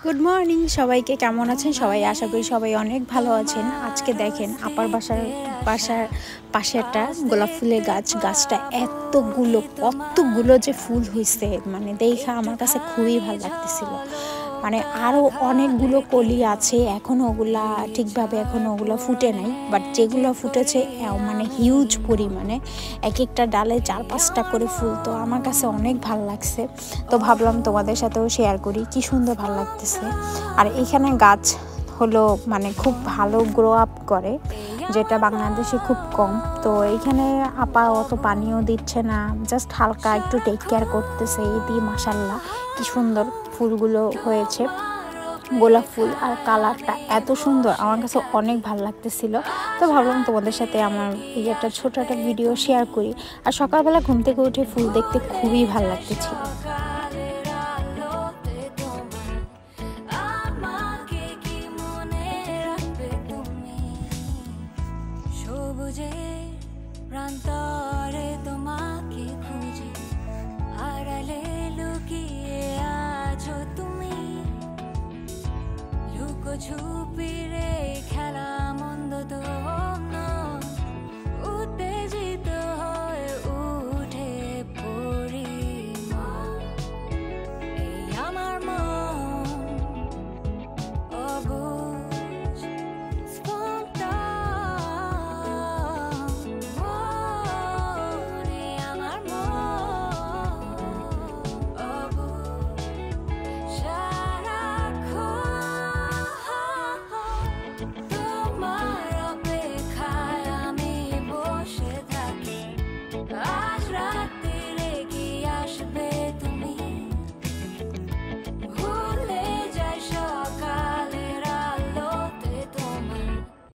Good morning সবাইকে, কেমন আছেন সবাই? আশা করি সবাই অনেক ভালো আছেন। আজকে দেখেন আপার বাসার পাশে একটা গোলাপ ফুলের গাছটা কতগুলো যে ফুল হয়েছে, মানে দেখা আমার কাছে খুবই ভালো লাগতেছিল। মানে আরও অনেকগুলো কলি আছে, এখনও ওগুলা ফুটে নাই, বাট যেগুলো ফুটেছে মানে হিউজ পরিমাণে, এক একটা ডালে 4-5টা করে ফুল। তো আমার কাছে অনেক ভালো লাগছে, তো ভাবলাম তোমাদের সাথেও শেয়ার করি কি সুন্দর ভালো লাগতেছে। আর এখানে গাছ হলো মানে খুব ভালো গ্রো আপ করে, যেটা বাংলাদেশে খুব কম। তো এইখানে আপা অত পানিও দিচ্ছে না, জাস্ট হালকা একটু টেক কেয়ার করতেছে, এই দিয়ে মাশাল্লাহ কি সুন্দর ফুলগুলো হয়েছে। গোলাপ ফুল আর কালারটা এত সুন্দর, আমার কাছে অনেক ভালো লাগতেছিল। তো ভাবলাম তোমাদের সাথে আমার এই একটা ছোট একটা ভিডিও শেয়ার করি। আর সকালবেলা ঘুম থেকে উঠে ফুল দেখতে খুবই ভালো লাগতেছিল। প্রান্তরে তোমাকে খুঁজি, আড়ালে লুকিয়ে আছো তুমি, লুকোছুপি রে